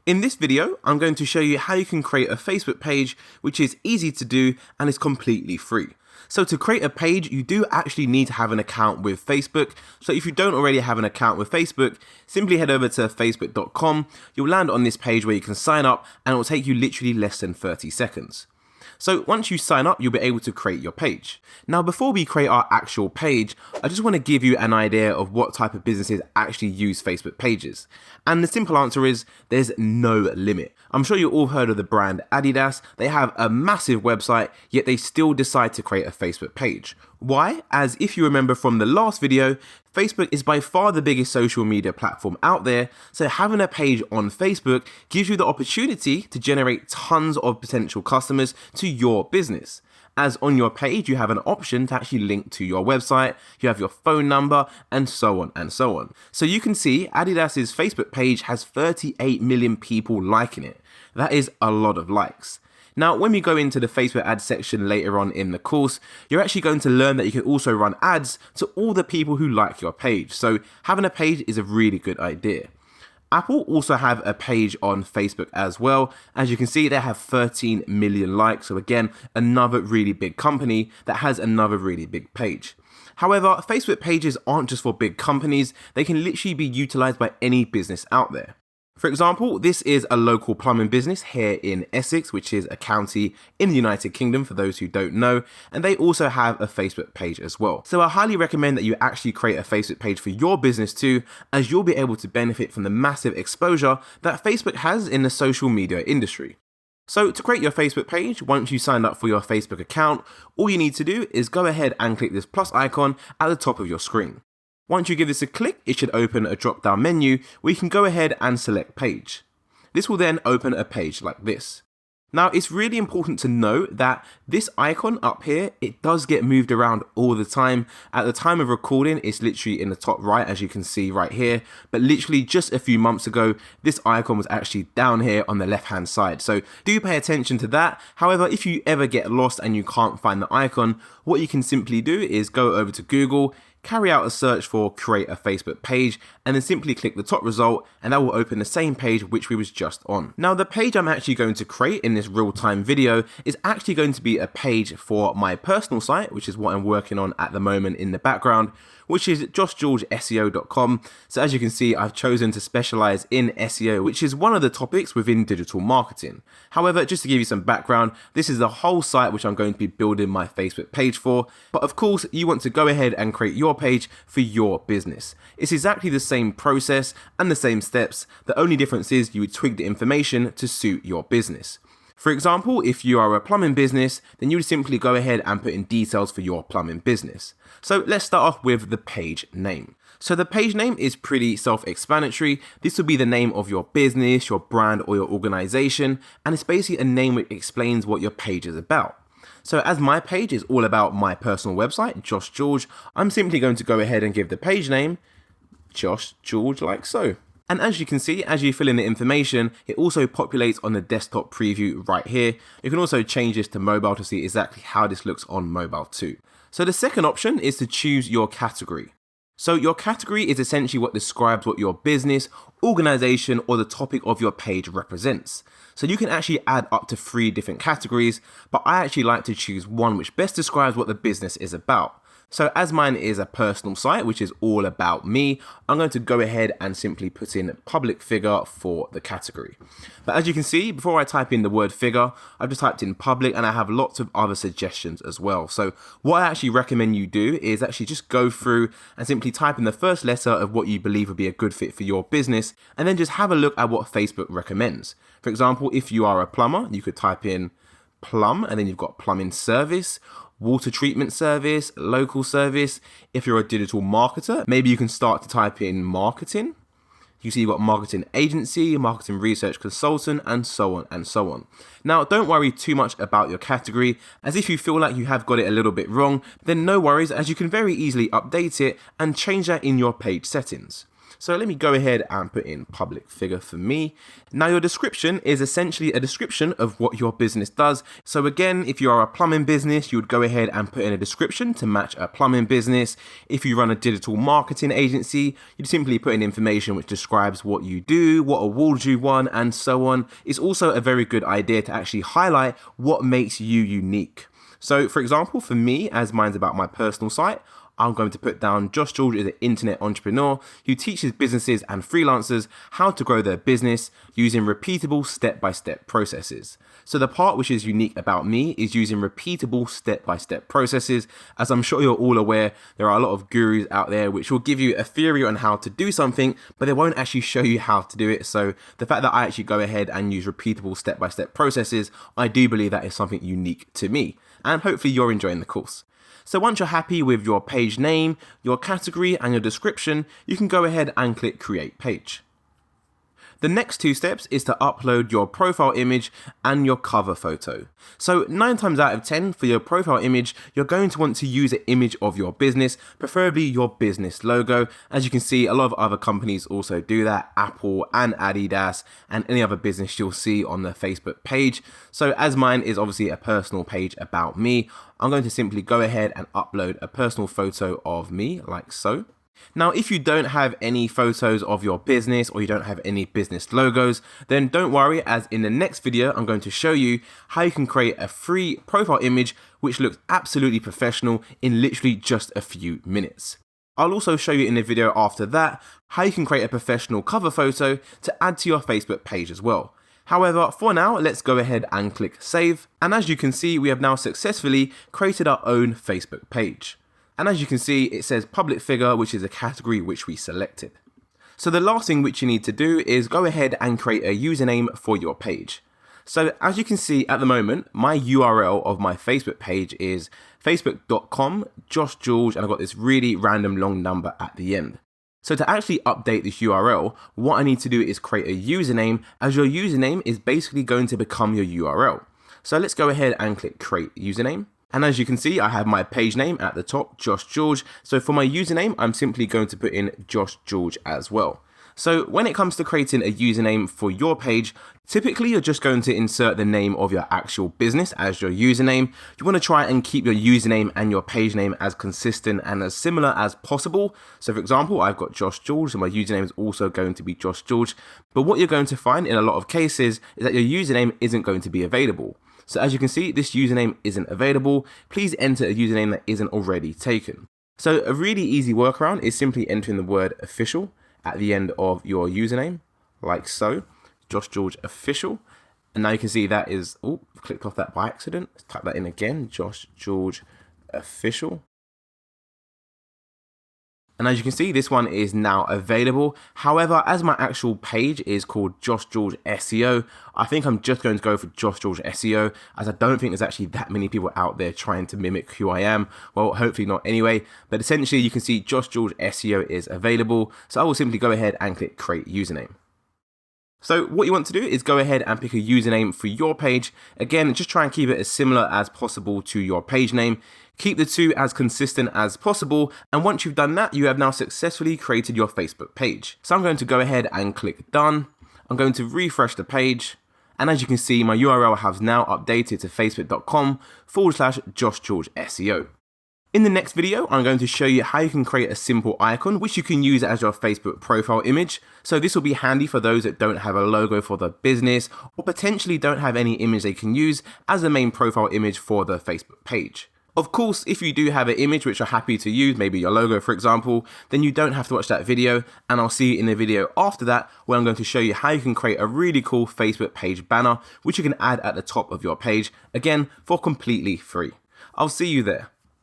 In this video, I'm going to show you how you can create a Facebook page, which is easy to do and is completely free. So to create a page, you do actually need to have an account with Facebook. So if you don't already have an account with Facebook, simply head over to facebook.com. You'll land on this page where you can sign up and it will take you literally less than 30 seconds. So once you sign up, you'll be able to create your page. Now, before we create our actual page, I just want to give you an idea of what type of businesses actually use Facebook pages. And the simple answer is there's no limit. I'm sure you all heard of the brand Adidas. They have a massive website, yet they still decide to create a Facebook page. Why? As if you remember from the last video, Facebook is by far the biggest social media platform out there, so having a page on Facebook gives you the opportunity to generate tons of potential customers to your business. As on your page, you have an option to actually link to your website, you have your phone number, and so on and so on. So you can see Adidas's Facebook page has 38 million people liking it. That is a lot of likes. Now, when we go into the Facebook ads section later on in the course, you're actually going to learn that you can also run ads to all the people who like your page. So having a page is a really good idea. Apple also have a page on Facebook as well. As you can see, they have 13 million likes. So again, another really big company that has another really big page. However, Facebook pages aren't just for big companies. They can literally be utilized by any business out there. For example, this is a local plumbing business here in Essex, which is a county in the United Kingdom for those who don't know, and they also have a Facebook page as well. So I highly recommend that you actually create a Facebook page for your business too, as you'll be able to benefit from the massive exposure that Facebook has in the social media industry. So to create your Facebook page, once you sign up for your Facebook account, all you need to do is go ahead and click this plus icon at the top of your screen. Once you give this a click, it should open a drop-down menu where you can go ahead and select page. This will then open a page like this. Now, it's really important to note that this icon up here, it does get moved around all the time. At the time of recording, it's literally in the top right, as you can see right here. But literally just a few months ago, this icon was actually down here on the left-hand side. So do pay attention to that. However, if you ever get lost and you can't find the icon, what you can simply do is go over to Google, carry out a search for create a Facebook page, and then simply click the top result, and that will open the same page which we was just on. Now, the page I'm actually going to create in this real-time video is actually going to be a page for my personal site, which is what I'm working on at the moment in the background, which is joshgeorgeseo.com. So as you can see, I've chosen to specialize in SEO, which is one of the topics within digital marketing. However, just to give you some background, this is the whole site which I'm going to be building my Facebook page for. But of course, you want to go ahead and create your page for your business. It's exactly the same process and the same steps. The only difference is you would tweak the information to suit your business. For example, if you are a plumbing business, then you would simply go ahead and put in details for your plumbing business. So let's start off with the page name. So the page name is pretty self-explanatory. This will be the name of your business, your brand, or your organization, and it's basically a name which explains what your page is about. So as my page is all about my personal website, Josh George, I'm simply going to go ahead and give the page name Josh George like so. And as you can see, as you fill in the information, it also populates on the desktop preview right here. You can also change this to mobile to see exactly how this looks on mobile too. So the second option is to choose your category. So your category is essentially what describes what your business, organization, or the topic of your page represents. So you can actually add up to 3 different categories, but I actually like to choose one which best describes what the business is about. So as mine is a personal site, which is all about me, I'm going to go ahead and simply put in public figure for the category. But as you can see, before I type in the word figure, I've just typed in public, and I have lots of other suggestions as well. So what I actually recommend you do is actually just go through and simply type in the first letter of what you believe would be a good fit for your business, and then just have a look at what Facebook recommends. For example, if you are a plumber, you could type in plum, and then you've got plumbing service, water treatment service, local service. If you're a digital marketer, maybe you can start to type in marketing. You see you've got marketing agency, marketing research consultant, and so on and so on. Now, don't worry too much about your category, as if you feel like you have got it a little bit wrong, then no worries, as you can very easily update it and change that in your page settings. So let me go ahead and put in public figure for me. Now your description is essentially a description of what your business does. So again, if you are a plumbing business, you would go ahead and put in a description to match a plumbing business. If you run a digital marketing agency, you'd simply put in information which describes what you do, what awards you won, and so on. It's also a very good idea to actually highlight what makes you unique. So for example, for me, as mine's about my personal site, I'm going to put down Josh George is an internet entrepreneur who teaches businesses and freelancers how to grow their business using repeatable step-by-step processes. So the part which is unique about me is using repeatable step-by-step processes. As I'm sure you're all aware, there are a lot of gurus out there which will give you a theory on how to do something, but they won't actually show you how to do it. So the fact that I actually go ahead and use repeatable step-by-step processes, I do believe that is something unique to me. And hopefully you're enjoying the course. So once you're happy with your page name, your category, and your description, you can go ahead and click Create Page. The next two steps is to upload your profile image and your cover photo. So 9 times out of 10 for your profile image, you're going to want to use an image of your business, preferably your business logo. As you can see, a lot of other companies also do that, Apple and Adidas and any other business you'll see on the Facebook page. So as mine is obviously a personal page about me, I'm going to simply go ahead and upload a personal photo of me like so. Now, if you don't have any photos of your business or you don't have any business logos, then don't worry, as in the next video, I'm going to show you how you can create a free profile image which looks absolutely professional in literally just a few minutes. I'll also show you in the video after that how you can create a professional cover photo to add to your Facebook page as well. However, for now, let's go ahead and click Save. And as you can see, we have now successfully created our own Facebook page. And as you can see, it says public figure, which is a category which we selected. So the last thing which you need to do is go ahead and create a username for your page. So as you can see at the moment, my URL of my Facebook page is facebook.com Josh George, and I've got this really random long number at the end. So to actually update this URL, what I need to do is create a username, as your username is basically going to become your URL. So let's go ahead and click create username. And as you can see, I have my page name at the top, Josh George. So for my username, I'm simply going to put in Josh George as well. So when it comes to creating a username for your page, typically you're just going to insert the name of your actual business as your username. You want to try and keep your username and your page name as consistent and as similar as possible. So for example, I've got Josh George, so my username is also going to be Josh George. But what you're going to find in a lot of cases is that your username isn't going to be available. So as you can see, this username isn't available. Please enter a username that isn't already taken. So a really easy workaround is simply entering the word official at the end of your username, like so, Josh George official. And now you can see that is, clicked off that by accident. Let's type that in again, Josh George official. And as you can see, this one is now available. However, as my actual page is called Josh George SEO, I think I'm just going to go for Josh George SEO, as I don't think there's actually that many people out there trying to mimic who I am. Well, hopefully not anyway. But essentially, you can see Josh George SEO is available. So I will simply go ahead and click create username. So what you want to do is go ahead and pick a username for your page. Again, just try and keep it as similar as possible to your page name. Keep the two as consistent as possible. And once you've done that, you have now successfully created your Facebook page. So I'm going to go ahead and click done. I'm going to refresh the page. And as you can see, my URL has now updated to facebook.com/Josh George SEO. In the next video, I'm going to show you how you can create a simple icon, which you can use as your Facebook profile image. So this will be handy for those that don't have a logo for the business or potentially don't have any image they can use as the main profile image for the Facebook page. Of course, if you do have an image which you're happy to use, maybe your logo for example, then you don't have to watch that video, and I'll see you in the video after that where I'm going to show you how you can create a really cool Facebook page banner which you can add at the top of your page, again for completely free. I'll see you there.